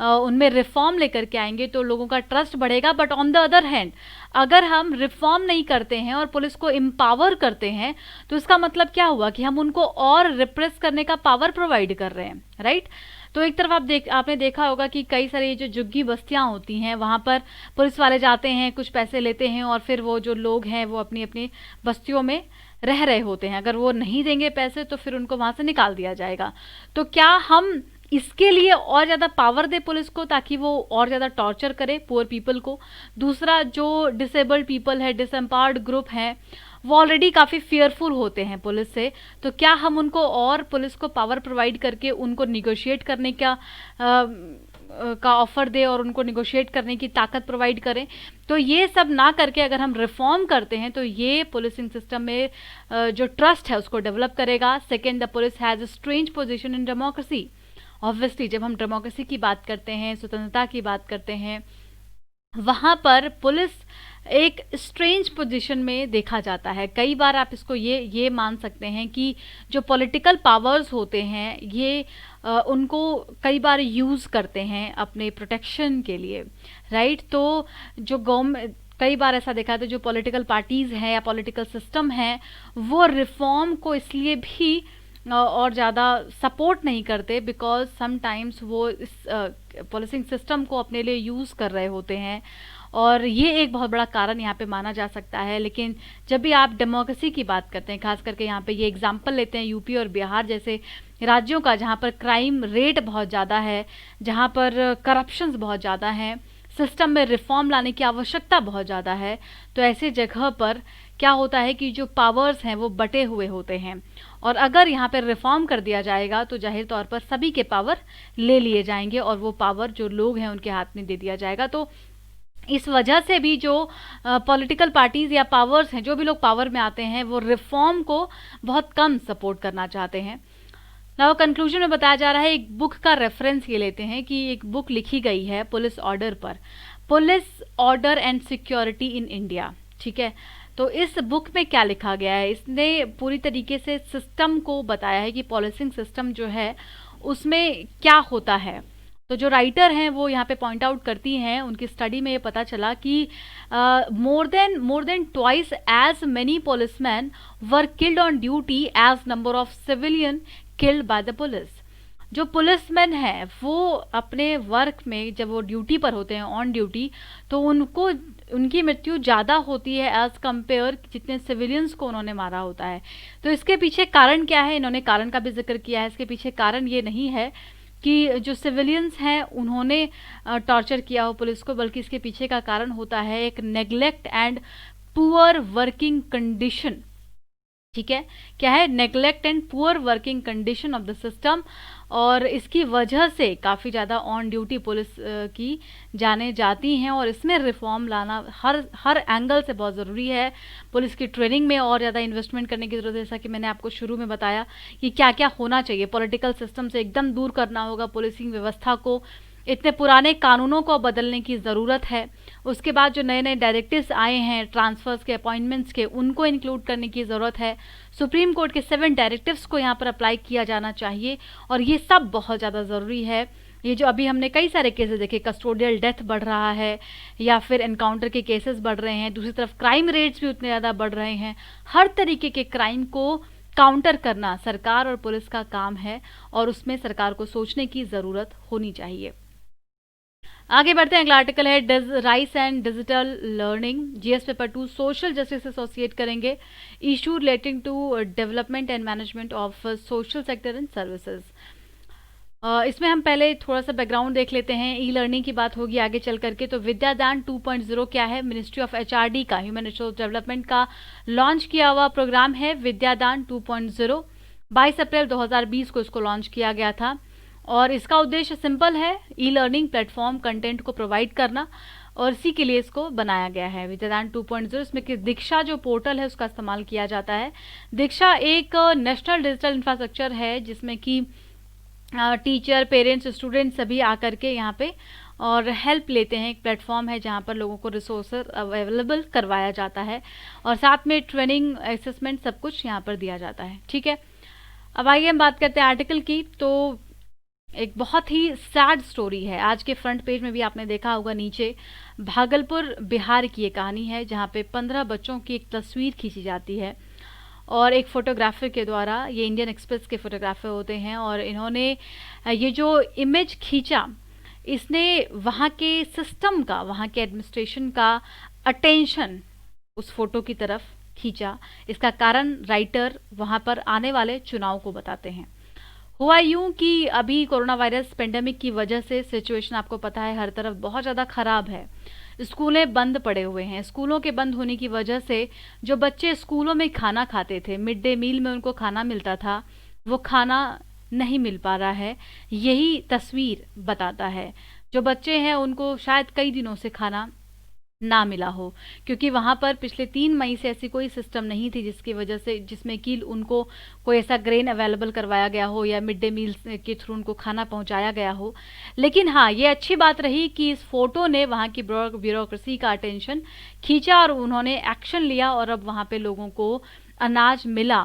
उनमें रिफॉर्म लेकर के आएंगे तो लोगों का ट्रस्ट बढ़ेगा। But on the other hand, अगर हम रिफॉर्म नहीं करते हैं और पुलिस को एम्पावर करते हैं तो इसका मतलब क्या हुआ कि हम उनको और रिप्रेस करने का पावर प्रोवाइड कर रहे हैं, राइट। तो एक तरफ आपने देखा होगा कि कई सारी जो झुग्गी बस्तियां होती हैं वहां पर पुलिस वाले जाते हैं, कुछ पैसे लेते हैं और फिर वो जो लोग हैं वो अपनी अपनी बस्तियों में रह रहे होते हैं। अगर वो नहीं देंगे पैसे तो फिर उनको वहां से निकाल दिया जाएगा। तो क्या हम इसके लिए और ज़्यादा पावर दे पुलिस को ताकि वो और ज़्यादा टॉर्चर करे पुअर पीपल को। दूसरा, जो डिसेबल्ड पीपल है, डिसएम्पावर्ड ग्रुप है, वो ऑलरेडी काफ़ी फियरफुल होते हैं पुलिस से। तो क्या हम उनको और पुलिस को पावर प्रोवाइड करके उनको निगोशिएट करने का ऑफर दे और उनको निगोशिएट करने की ताकत प्रोवाइड करें। तो ये सब ना करके अगर हम रिफॉर्म करते हैं तो ये पुलिसिंग सिस्टम में जो ट्रस्ट है उसको डेवलप करेगा। Second, the police has a strange position in democracy. Obviously जब हम डेमोक्रेसी की बात करते हैं, स्वतंत्रता की बात करते हैं, वहाँ पर पुलिस एक स्ट्रेंज पोजीशन में देखा जाता है। कई बार आप इसको ये मान सकते हैं कि जो पॉलिटिकल पावर्स होते हैं ये उनको कई बार यूज़ करते हैं अपने प्रोटेक्शन के लिए, राइट। तो जो गवर्नमेंट, कई बार ऐसा देखा है, तो जो पॉलिटिकल पार्टीज़ हैं या पॉलिटिकल सिस्टम हैं वो रिफॉर्म को इसलिए भी और ज़्यादा सपोर्ट नहीं करते बिकॉज समटाइम्स वो इस पुलिसिंग सिस्टम को अपने लिए यूज़ कर रहे होते हैं, और ये एक बहुत बड़ा कारण यहाँ पे माना जा सकता है। लेकिन जब भी आप डेमोक्रेसी की बात करते हैं, खास करके यहाँ पे ये एग्जांपल लेते हैं यूपी और बिहार जैसे राज्यों का, जहाँ पर क्राइम रेट बहुत ज़्यादा है, जहाँ पर करप्शंस बहुत ज़्यादा हैं, सिस्टम में रिफॉर्म लाने की आवश्यकता बहुत ज़्यादा है, तो ऐसे जगह पर क्या होता है कि जो पावर्स हैं वो बटे हुए होते हैं। और अगर यहाँ पर रिफॉर्म कर दिया जाएगा तो जाहिर तौर पर सभी के पावर ले लिए जाएंगे और वो पावर जो लोग हैं उनके हाथ में दे दिया जाएगा। तो इस वजह से भी जो पॉलिटिकल पार्टीज़ या पावर्स हैं, जो भी लोग पावर में आते हैं, वो रिफॉर्म को बहुत कम सपोर्ट करना चाहते हैं। नाउ कंक्लूजन में बताया जा रहा है, एक बुक का रेफरेंस ये लेते हैं कि एक बुक लिखी गई है पुलिस ऑर्डर पर, police order and security in India, ठीक है। तो इस बुक में क्या लिखा गया है, इसने पूरी तरीके से सिस्टम को बताया है कि पॉलिसिंग सिस्टम जो है उसमें क्या होता है। तो जो राइटर हैं वो यहाँ पे पॉइंट आउट करती हैं, उनकी स्टडी में ये पता चला कि more than twice as many policemen were killed on duty as number of civilian killed by the police. जो पुलिसमैन हैं वो अपने वर्क में जब वो ड्यूटी पर होते हैं, ऑन ड्यूटी, तो उनकी मृत्यु ज़्यादा होती है एज कंपेयर जितने सिविलियंस को उन्होंने मारा होता है। तो इसके पीछे कारण क्या है, इन्होंने कारण का भी जिक्र किया है। इसके पीछे कारण ये नहीं है कि जो सिविलियंस हैं उन्होंने टॉर्चर किया हो पुलिस को, बल्कि इसके पीछे का कारण होता है एक neglect and poor working condition. ठीक है, क्या है? Neglect and poor working condition of the system. और इसकी वजह से काफ़ी ज़्यादा ऑन ड्यूटी पुलिस की जाने जाती हैं, और इसमें रिफॉर्म लाना हर एंगल से बहुत ज़रूरी है। पुलिस की ट्रेनिंग में और ज़्यादा इन्वेस्टमेंट करने की ज़रूरत है, जैसा कि मैंने आपको शुरू में बताया कि क्या क्या होना चाहिए। पॉलिटिकल सिस्टम से एकदम दूर करना होगा पुलिसिंग व्यवस्था को, इतने पुराने कानूनों को बदलने की ज़रूरत है। उसके बाद जो नए नए डायरेक्टिव्स आए हैं ट्रांसफ़र्स के, अपॉइंटमेंट्स के, उनको इंक्लूड करने की ज़रूरत है। सुप्रीम कोर्ट के 7 डायरेक्टिव्स को यहाँ पर अप्लाई किया जाना चाहिए, और ये सब बहुत ज़्यादा ज़रूरी है। ये जो अभी हमने कई सारे केसेस देखे, कस्टोडियल डेथ बढ़ रहा है या फिर एनकाउंटर के केसेस बढ़ रहे हैं, दूसरी तरफ क्राइम रेट्स भी उतने ज़्यादा बढ़ रहे हैं। हर तरीके के क्राइम को काउंटर करना सरकार और पुलिस का काम है, और उसमें सरकार को सोचने की ज़रूरत होनी चाहिए। आगे बढ़ते हैं। अगला आर्टिकल है rise and digital learning, GS paper 2 social justice associate करेंगे, issue relating to development and management of social sector and services. इसमें हम पहले थोड़ा सा बैकग्राउंड देख लेते हैं। ई लर्निंग की बात होगी आगे चल करके। तो विद्यादान 2.0 क्या है? मिनिस्ट्री ऑफ एचआरडी का, ह्यूमन रिसोर्स डेवलपमेंट का लॉन्च किया हुआ प्रोग्राम है विद्यादान 2.0। 22 अप्रैल 2020 को इसको लॉन्च किया गया था, और इसका उद्देश्य सिंपल है, ई लर्निंग प्लेटफॉर्म कंटेंट को प्रोवाइड करना, और इसी के लिए इसको बनाया गया है विद्यादान 2.0। इसमें कि दीक्षा जो पोर्टल है उसका इस्तेमाल किया जाता है। दीक्षा एक नेशनल डिजिटल इंफ्रास्ट्रक्चर है जिसमें कि टीचर, पेरेंट्स, स्टूडेंट सभी आकर के यहाँ पे और हेल्प लेते हैं। एक प्लेटफॉर्म है जहाँ पर लोगों को रिसोर्सेज अवेलेबल करवाया जाता है, और साथ में ट्रेनिंग, असेसमेंट, सब कुछ यहाँ पर दिया जाता है। ठीक है, अब आइए हम बात करते हैं आर्टिकल की। तो एक बहुत ही सैड स्टोरी है, आज के फ्रंट पेज में भी आपने देखा होगा नीचे। भागलपुर बिहार की ये कहानी है जहाँ पे 15 बच्चों की एक तस्वीर खींची जाती है, और एक फोटोग्राफर के द्वारा। ये इंडियन एक्सप्रेस के फोटोग्राफर होते हैं, और इन्होंने ये जो इमेज खींचा, इसने वहाँ के सिस्टम का, वहाँ के एडमिनिस्ट्रेशन का अटेंशन उस फोटो की तरफ खींचा। इसका कारण राइटर वहाँ पर आने वाले चुनाव को बताते हैं। हुआ यूं कि अभी कोरोना वायरस पेंडेमिक की वजह से सिचुएशन आपको पता है हर तरफ बहुत ज़्यादा ख़राब है। स्कूलें बंद पड़े हुए हैं। स्कूलों के बंद होने की वजह से जो बच्चे स्कूलों में खाना खाते थे, मिड डे मील में उनको खाना मिलता था, वो खाना नहीं मिल पा रहा है। यही तस्वीर बताता है। जो बच्चे हैं उनको शायद कई दिनों से खाना ना मिला हो, क्योंकि वहाँ पर पिछले 3 मई से ऐसी कोई सिस्टम नहीं थी जिसकी वजह से, जिसमें कि उनको कोई ऐसा ग्रेन अवेलेबल करवाया गया हो या मिड डे मील के थ्रू उनको खाना पहुँचाया गया हो। लेकिन हाँ, ये अच्छी बात रही कि इस फोटो ने वहाँ की ब्यूरोक्रेसी का अटेंशन खींचा, और उन्होंने एक्शन लिया, और अब वहाँ पे लोगों को अनाज मिला।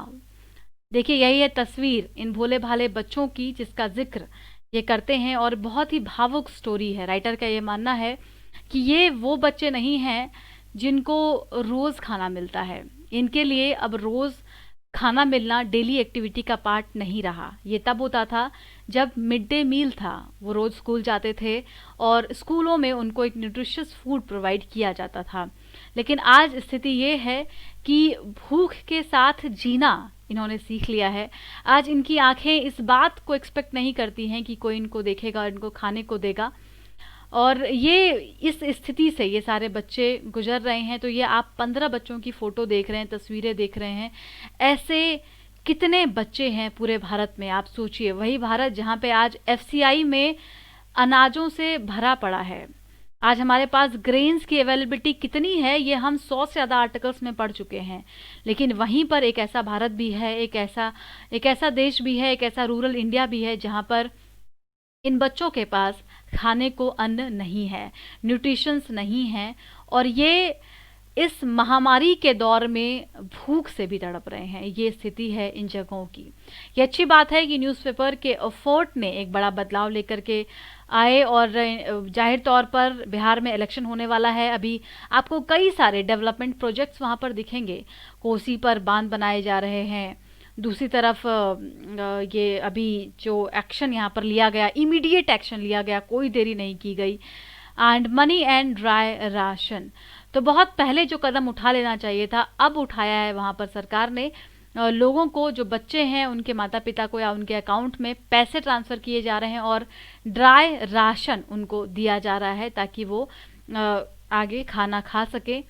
देखिए, यही है तस्वीर इन भोले भाले बच्चों की जिसका जिक्र ये करते हैं, और बहुत ही भावुक स्टोरी है। राइटर का ये मानना है कि ये वो बच्चे नहीं हैं जिनको रोज़ खाना मिलता है। इनके लिए अब रोज़ खाना मिलना डेली एक्टिविटी का पार्ट नहीं रहा। ये तब होता था जब मिड डे मील था, वो रोज़ स्कूल जाते थे और स्कूलों में उनको एक न्यूट्रिशियस फूड प्रोवाइड किया जाता था। लेकिन आज स्थिति ये है कि भूख के साथ जीना इन्होंने सीख लिया है। आज इनकी आंखें इस बात को एक्सपेक्ट नहीं करती हैं कि कोई इनको देखेगा, इनको खाने को देगा, और ये इस स्थिति से ये सारे बच्चे गुजर रहे हैं। तो ये आप 15 बच्चों की फ़ोटो देख रहे हैं, तस्वीरें देख रहे हैं। ऐसे कितने बच्चे हैं पूरे भारत में, आप सोचिए। वही भारत जहाँ पे आज एफसीआई में अनाजों से भरा पड़ा है। आज हमारे पास ग्रेन्स की अवेलेबिलिटी कितनी है ये हम 100 से ज़्यादा आर्टिकल्स में पढ़ चुके हैं। लेकिन वहीं पर एक ऐसा भारत भी है, एक ऐसा देश भी है, एक ऐसा रूरल इंडिया भी है जहाँ पर इन बच्चों के पास खाने को अन्न नहीं है, न्यूट्रिशंस नहीं है, और ये इस महामारी के दौर में भूख से भी तड़प रहे हैं। ये स्थिति है इन जगहों की। ये अच्छी बात है कि न्यूज़पेपर के एफर्ट ने एक बड़ा बदलाव लेकर के आए, और जाहिर तौर पर बिहार में इलेक्शन होने वाला है। अभी आपको कई सारे डेवलपमेंट प्रोजेक्ट्स वहाँ पर दिखेंगे। कोसी पर बांध बनाए जा रहे हैं। दूसरी तरफ ये अभी जो एक्शन यहाँ पर लिया गया, इमीडिएट एक्शन लिया गया, कोई देरी नहीं की गई। And money and dry ration, तो बहुत पहले जो कदम उठा लेना चाहिए था अब उठाया है वहाँ पर सरकार ने। लोगों को, जो बच्चे हैं उनके माता पिता को या उनके अकाउंट में पैसे ट्रांसफ़र किए जा रहे हैं और ड्राई राशन उनको दिया जा रहा है ताकि वो आगे खाना खा सके।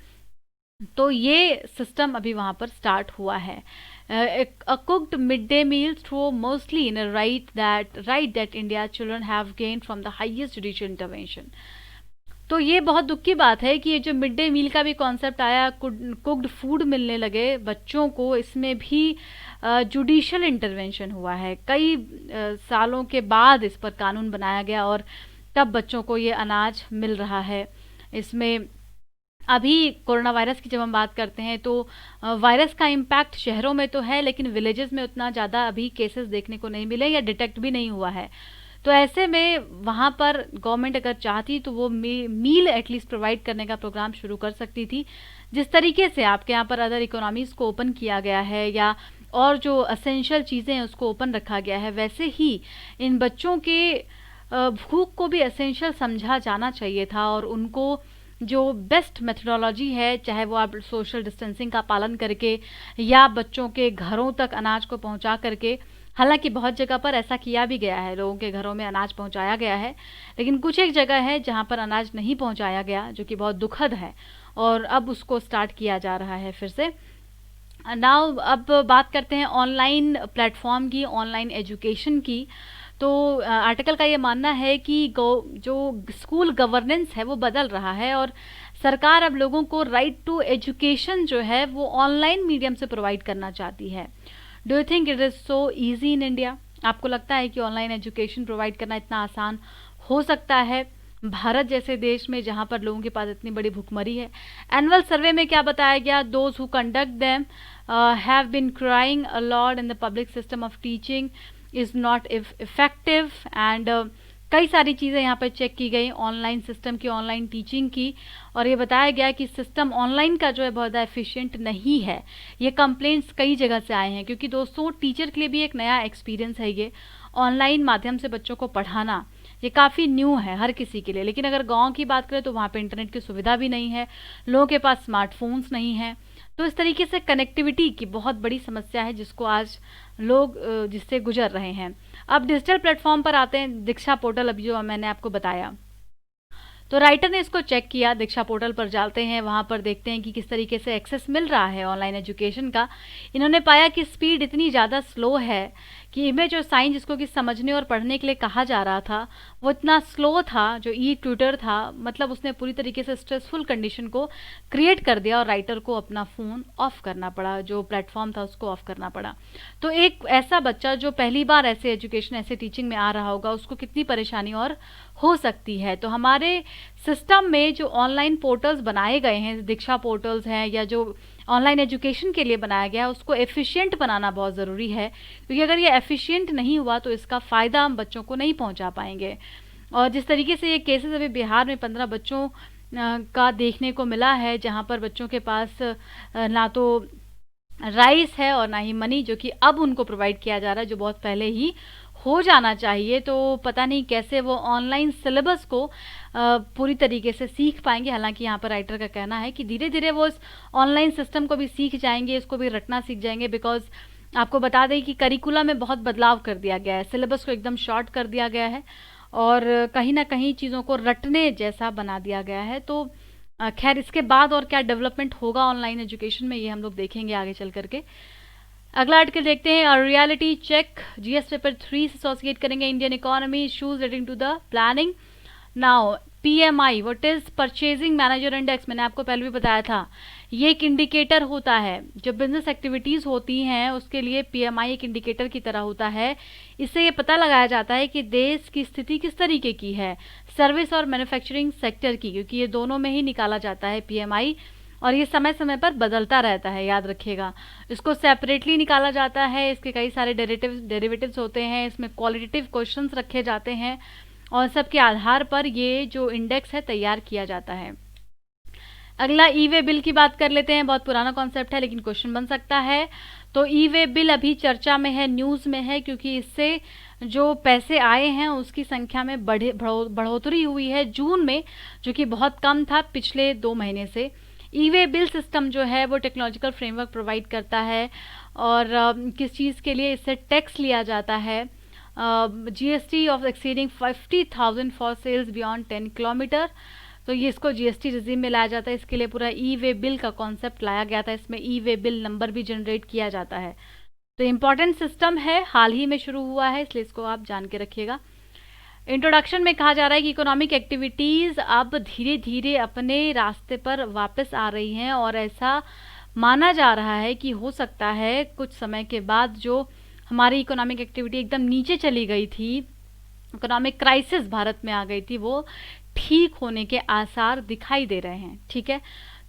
तो ये सिस्टम अभी वहाँ पर स्टार्ट हुआ है। A cooked midday meal through mostly in a right that India children have gained from the highest judicial intervention। तो ये बहुत दुख की बात है कि ये जो मिड डे मील का भी कॉन्सेप्ट आया, कुक्ड फूड मिलने लगे बच्चों को, इसमें भी जुडिशियल इंटरवेंशन हुआ है। कई सालों के बाद इस पर कानून बनाया गया और तब बच्चों को ये अनाज मिल रहा है। इसमें अभी कोरोना वायरस की जब हम बात करते हैं तो वायरस का इम्पैक्ट शहरों में तो है, लेकिन विलेजेस में उतना ज़्यादा अभी केसेस देखने को नहीं मिले या डिटेक्ट भी नहीं हुआ है। तो ऐसे में वहाँ पर गवर्नमेंट अगर चाहती तो वो मील एटलीस्ट प्रोवाइड करने का प्रोग्राम शुरू कर सकती थी। जिस तरीके से आपके यहाँ पर अदर इकोनॉमीज़ को ओपन किया गया है या और जो असेंशियल चीज़ें हैं उसको ओपन रखा गया है, वैसे ही इन बच्चों के भूख को भी असेंशियल समझा जाना चाहिए था और उनको जो बेस्ट मेथडोलॉजी है, चाहे वो आप सोशल डिस्टेंसिंग का पालन करके या बच्चों के घरों तक अनाज को पहुंचा करके, हालांकि बहुत जगह पर ऐसा किया भी गया है, लोगों के घरों में अनाज पहुंचाया गया है, लेकिन कुछ एक जगह है जहां पर अनाज नहीं पहुंचाया गया, जो कि बहुत दुखद है और अब उसको स्टार्ट किया जा रहा है फिर से। नाउ अब बात करते हैं ऑनलाइन प्लेटफॉर्म की, ऑनलाइन एजुकेशन की। तो आर्टिकल का ये मानना है कि जो स्कूल गवर्नेंस है वो बदल रहा है और सरकार अब लोगों को राइट टू एजुकेशन जो है वो ऑनलाइन मीडियम से प्रोवाइड करना चाहती है। Do you think it is so easy in India? आपको लगता है कि ऑनलाइन एजुकेशन प्रोवाइड करना इतना आसान हो सकता है भारत जैसे देश में जहाँ पर लोगों के पास इतनी बड़ी भुखमरी है? एनुअल सर्वे में क्या बताया गया? Those who conduct them have been crying a lot in the public system of teaching is not effective and कई सारी चीज़ें यहाँ पर चेक की गई ऑनलाइन सिस्टम की, ऑनलाइन टीचिंग की, और ये बताया गया कि सिस्टम ऑनलाइन का जो है बहुत ज़्यादा एफिशिएंट नहीं है। ये कंप्लेंट्स कई जगह से आए हैं क्योंकि दोस्तों टीचर के लिए भी एक नया एक्सपीरियंस है ये ऑनलाइन माध्यम से बच्चों को पढ़ाना। ये काफ़ी न्यू है हर किसी के लिए, लेकिन अगर गांव की बात करें तो वहाँ पे इंटरनेट की सुविधा भी नहीं है, लोगों के पास स्मार्टफोन्स नहीं हैं। तो इस तरीके से कनेक्टिविटी की बहुत बड़ी समस्या है जिसको आज लोग जिससे गुजर रहे हैं। अब डिजिटल प्लेटफॉर्म पर आते हैं, दीक्षा पोर्टल अभी जो मैंने आपको बताया, तो राइटर ने इसको चेक किया। दीक्षा पोर्टल पर जाते हैं, वहाँ पर देखते हैं कि किस तरीके से एक्सेस मिल रहा है ऑनलाइन एजुकेशन का। इन्होंने पाया कि स्पीड इतनी ज़्यादा स्लो है कि इमेज और साइन जिसको कि समझने और पढ़ने के लिए कहा जा रहा था वो इतना स्लो था। जो ई ट्यूटर था, मतलब उसने पूरी तरीके से स्ट्रेसफुल कंडीशन को क्रिएट कर दिया और राइटर को अपना फ़ोन ऑफ करना पड़ा, जो प्लेटफॉर्म था उसको ऑफ करना पड़ा। तो एक ऐसा बच्चा जो पहली बार ऐसे एजुकेशन, ऐसे टीचिंग में आ रहा होगा, उसको कितनी परेशानी और हो सकती है। तो हमारे सिस्टम में जो ऑनलाइन पोर्टल्स बनाए गए हैं, दीक्षा पोर्टल्स हैं या जो ऑनलाइन एजुकेशन के लिए बनाया गया है, उसको एफिशिएंट बनाना बहुत ज़रूरी है, क्योंकि अगर ये एफिशिएंट नहीं हुआ तो इसका फ़ायदा हम बच्चों को नहीं पहुंचा पाएंगे। और जिस तरीके से ये केसेस अभी बिहार में 15 बच्चों का देखने को मिला है, जहां पर बच्चों के पास ना तो राइस है और ना ही मनी, जो कि अब उनको प्रोवाइड किया जा रहा है, जो बहुत पहले ही हो जाना चाहिए। तो पता नहीं कैसे वो ऑनलाइन सिलेबस को पूरी तरीके से सीख पाएंगे। हालांकि यहाँ पर राइटर का कहना है कि धीरे धीरे वो इस ऑनलाइन सिस्टम को भी सीख जाएंगे, इसको भी रटना सीख जाएंगे। बिकॉज आपको बता दें कि करिकुलम में बहुत बदलाव कर दिया गया है, सिलेबस को एकदम शॉर्ट कर दिया गया है और कहीं ना कहीं चीज़ों को रटने जैसा बना दिया गया है। तो खैर इसके बाद और क्या डेवलपमेंट होगा ऑनलाइन एजुकेशन में, ये हम लोग देखेंगे आगे चल करके। अगला आर्टिकल देखते हैं, रियलिटी चेक जीएस पेपर 3 से एसोसिएट करेंगे Indian economy issues relating to the planning. Now PMI, what is purchasing manager index, मैंने आपको पहले भी बताया था, ये एक इंडिकेटर होता है। जो बिजनेस एक्टिविटीज़ होती हैं उसके लिए पीएमआई एक इंडिकेटर की तरह होता है। इससे ये पता लगाया जाता है कि देश की स्थिति किस तरीके की है, सर्विस और मैन्युफैक्चरिंग सेक्टर की, क्योंकि ये दोनों में ही निकाला जाता है पीएमआई, और ये समय समय पर बदलता रहता है, याद रखिएगा। इसको सेपरेटली निकाला जाता है, इसके कई सारे डेरिवेटिव्स होते हैं, इसमें क्वालिटेटिव क्वेश्चंस रखे जाते हैं और सबके आधार पर ये जो इंडेक्स है तैयार किया जाता है। अगला ई वे बिल की बात कर लेते हैं। बहुत पुराना कॉन्सेप्ट है लेकिन क्वेश्चन बन सकता है। तो ई वे बिल अभी चर्चा में है, न्यूज़ में है, क्योंकि इससे जो पैसे आए हैं उसकी संख्या में बढ़ोतरी हुई है जून में, जो कि बहुत कम था पिछले 2 महीने से। ई वे बिल सिस्टम जो है वो टेक्नोलॉजिकल फ्रेमवर्क प्रोवाइड करता है और किस चीज़ के लिए इससे टैक्स लिया जाता है। GST of exceeding 50,000 for sales beyond 10 kilometre, तो ये इसको जीएसटी रिजीम में लाया जाता है। इसके लिए पूरा ई वे बिल का कॉन्सेप्ट लाया गया था, इसमें ई वे बिल नंबर भी जनरेट किया जाता है। तो इम्पॉर्टेंट सिस्टम है, हाल ही में शुरू हुआ है, इसलिए इसको आप जान के रखिएगा। इंट्रोडक्शन में कहा जा रहा है कि इकोनॉमिक एक्टिविटीज़ अब धीरे धीरे अपने रास्ते पर वापस आ रही हैं और ऐसा माना जा रहा है कि हो सकता है कुछ समय के बाद जो हमारी इकोनॉमिक एक्टिविटी एकदम नीचे चली गई थी, इकोनॉमिक क्राइसिस भारत में आ गई थी, वो ठीक होने के आसार दिखाई दे रहे हैं। ठीक है,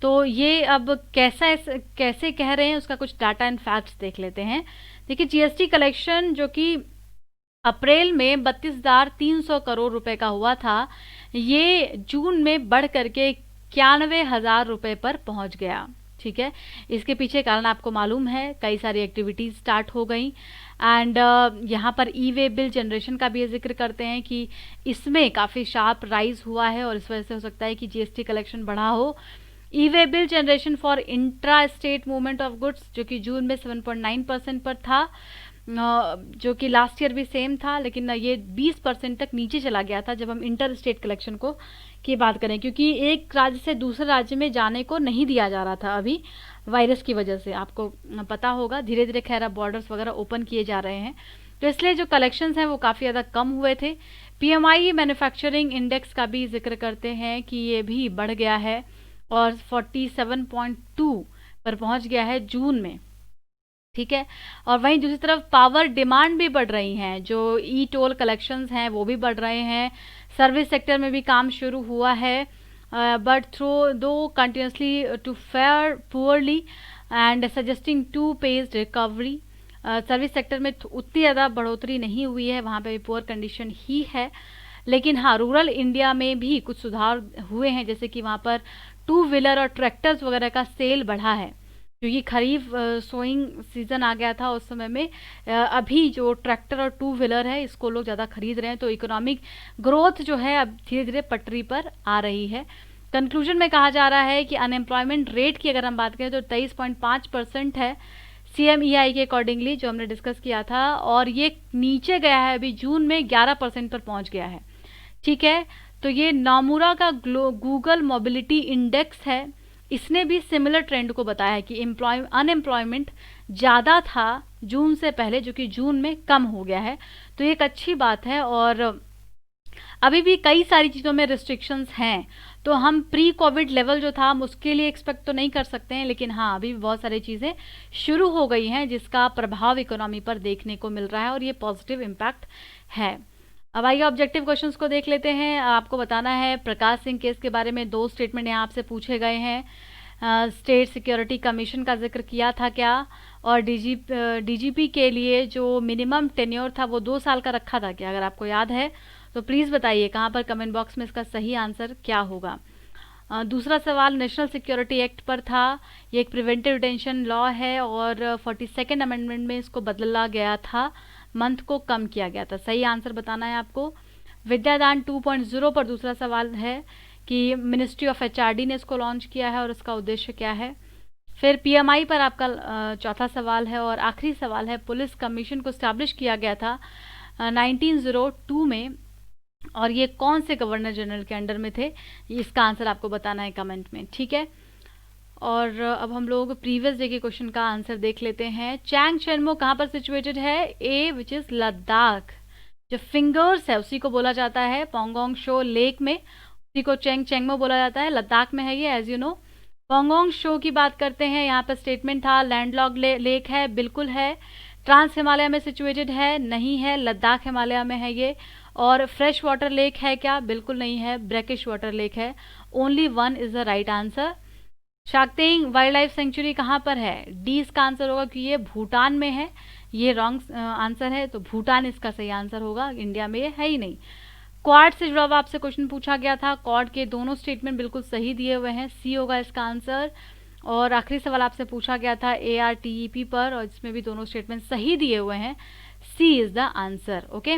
तो ये अब कैसे कह रहे हैं उसका कुछ डाटा एंड फैक्ट्स देख लेते हैं। देखिए, जीएसटी कलेक्शन जो कि अप्रैल में 32,300 करोड़ रुपए का हुआ था, ये जून में बढ़ करके 91,000 रुपए पर पहुंच गया। ठीक है, इसके पीछे कारण आपको मालूम है, कई सारी एक्टिविटीज़ स्टार्ट हो गई एंड यहाँ पर ई वे बिल जनरेशन का भी ये जिक्र करते हैं कि इसमें काफ़ी शार्प राइज हुआ है और इस वजह से हो सकता है कि जीएसटी कलेक्शन बढ़ा हो। E way bill generation for intra state movement of goods जो कि जून में 7.9% पर था, जो कि लास्ट ईयर भी सेम था, लेकिन ये 20% तक नीचे चला गया था जब हम इंटर स्टेट कलेक्शन को की बात करें, क्योंकि एक राज्य से दूसरे राज्य में जाने को नहीं दिया जा रहा था अभी वायरस की वजह से। आपको पता होगा धीरे धीरे खैर अब बॉर्डर्स वगैरह ओपन किए जा रहे हैं, तो इसलिए जो कलेक्शंस हैं वो काफ़ी ज़्यादा कम हुए थे। पीएमआई मैन्युफैक्चरिंग इंडेक्स का भी जिक्र करते हैं कि ये भी बढ़ गया है और 47.2 पर पहुंच गया है जून में। ठीक है, और वहीं दूसरी तरफ पावर डिमांड भी बढ़ रही हैं, जो ई टोल कलेक्शंस हैं वो भी बढ़ रहे हैं। सर्विस सेक्टर में भी काम शुरू हुआ है, but through though continuously to fare poorly and suggesting to page recovery. Service sector में उतनी ज़्यादा बढ़ोतरी नहीं हुई है, वहाँ पे भी पुअर कंडीशन ही है, लेकिन हाँ रूरल इंडिया में भी कुछ सुधार हुए हैं, जैसे कि वहाँ पर टू व्हीलर और ट्रैक्टर्स वगैरह का सेल बढ़ा है, क्योंकि खरीफ सोइंग सीज़न आ गया था उस समय में। अभी जो ट्रैक्टर और टू व्हीलर है इसको लोग ज़्यादा खरीद रहे हैं, तो इकोनॉमिक ग्रोथ जो है अब धीरे धीरे पटरी पर आ रही है। कंक्लूजन में कहा जा रहा है कि अनएम्प्लॉयमेंट रेट की अगर हम बात करें तो 23.5% है CMEI के अकॉर्डिंगली, जो हमने डिस्कस किया था, और ये नीचे गया है, अभी जून में 11% पर पहुंच गया है। ठीक है, तो ये नोमुरा का गूगल मोबिलिटी इंडेक्स है, इसने भी सिमिलर ट्रेंड को बताया है कि अनएम्प्लॉयमेंट ज़्यादा था जून से पहले, जो कि जून में कम हो गया है, तो ये एक अच्छी बात है। और अभी भी कई सारी चीज़ों में रिस्ट्रिक्शंस हैं, तो हम प्री कोविड लेवल जो था हम उसके लिए एक्सपेक्ट तो नहीं कर सकते हैं, लेकिन हाँ अभी भी बहुत सारी चीज़ें शुरू हो गई हैं जिसका प्रभाव इकोनॉमी पर देखने को मिल रहा है और ये पॉजिटिव इम्पैक्ट है। अब आइए ऑब्जेक्टिव क्वेश्चंस को देख लेते हैं। आपको बताना है प्रकाश सिंह केस के बारे में 2 स्टेटमेंट यहाँ आपसे पूछे गए हैं। स्टेट सिक्योरिटी कमीशन का जिक्र किया था क्या, और डीजीपी के लिए जो मिनिमम टेन्योर था वो 2 साल का रखा था क्या? अगर आपको याद है तो प्लीज़ बताइए कहाँ पर, कमेंट बॉक्स में इसका सही आंसर क्या होगा। दूसरा सवाल नेशनल सिक्योरिटी एक्ट पर था, ये एक प्रिवेंटिव डिटेंशन लॉ है और 42nd अमेंडमेंट में इसको बदला गया था, मंथ को कम किया गया था। सही आंसर बताना है आपको। विद्यादान 2.0 पर दूसरा सवाल है कि मिनिस्ट्री ऑफ HRD ने इसको लॉन्च किया है और इसका उद्देश्य क्या है। फिर PMI पर आपका चौथा सवाल है और आखिरी सवाल है, पुलिस कमीशन को स्टैब्लिश किया गया था 1902 में, और ये कौन से गवर्नर जनरल के अंडर में थे, इसका आंसर आपको बताना है कमेंट में। ठीक है, और अब हम लोग प्रीवियस डे के क्वेश्चन का आंसर देख लेते हैं। चैंग चेनमो कहाँ पर सिचुएटेड है? ए विच इज़ लद्दाख। जो फिंगर्स है उसी को बोला जाता है पोंगोंग शो लेक में, उसी को चेंगमो बोला जाता है, लद्दाख में है ये, as you know. Pangong show की बात करते हैं, यहाँ पर स्टेटमेंट था लैंडलॉक लेक है, बिल्कुल है। ट्रांस हिमालय में सिचुएटेड है, नहीं है, लद्दाख हिमालय में है ये। और फ्रेश वाटर लेक है क्या? बिल्कुल नहीं है, ब्रैकिश वाटर लेक है। Only 1 is the right answer. शाक्तेइंग वाइल्ड लाइफ सेंचुरी कहाँ पर है? डी इसका आंसर होगा कि ये भूटान में है, ये रॉन्ग आंसर है, तो भूटान इसका सही आंसर होगा, इंडिया में ये है ही नहीं। क्वाड से जुड़ा हुआ आपसे क्वेश्चन पूछा गया था, क्वाड के दोनों स्टेटमेंट बिल्कुल सही दिए हुए हैं, सी होगा इसका आंसर। और आखिरी सवाल आपसे पूछा गया था ARTEP पर, और इसमें भी दोनों स्टेटमेंट सही दिए हुए हैं, C is the answer. Okay,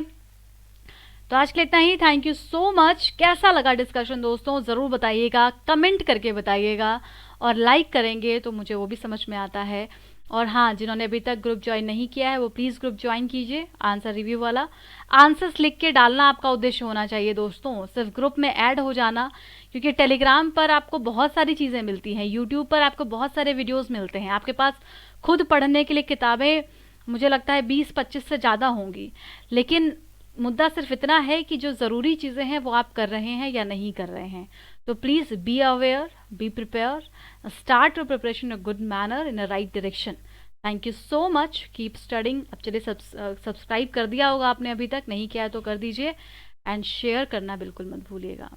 तो आज के लिए इतना ही। Thank you so much. कैसा लगा डिस्कशन दोस्तों, ज़रूर बताइएगा, कमेंट करके बताइएगा, और लाइक करेंगे तो मुझे वो भी समझ में आता है। और हाँ, जिन्होंने अभी तक ग्रुप ज्वाइन नहीं किया है वो प्लीज़ ग्रुप ज्वाइन कीजिए, आंसर रिव्यू वाला। आंसर्स लिख के डालना आपका उद्देश्य होना चाहिए दोस्तों, सिर्फ ग्रुप में ऐड हो जाना। क्योंकि टेलीग्राम पर आपको बहुत सारी चीज़ें मिलती हैं, यूट्यूब पर आपको बहुत सारे वीडियोस मिलते हैं, आपके पास खुद पढ़ने के लिए किताबें मुझे लगता है 20-25 से ज़्यादा होंगी। लेकिन मुद्दा सिर्फ इतना है कि जो ज़रूरी चीज़ें हैं वो आप कर रहे हैं या नहीं कर रहे हैं। तो please be aware, be prepare, start your preparation in a good manner, in a right direction. Thank you so much, keep studying. अब चलिए सब्सक्राइब कर दिया होगा आपने, अभी तक नहीं किया है तो कर दीजिए, एंड शेयर करना बिल्कुल मत भूलिएगा।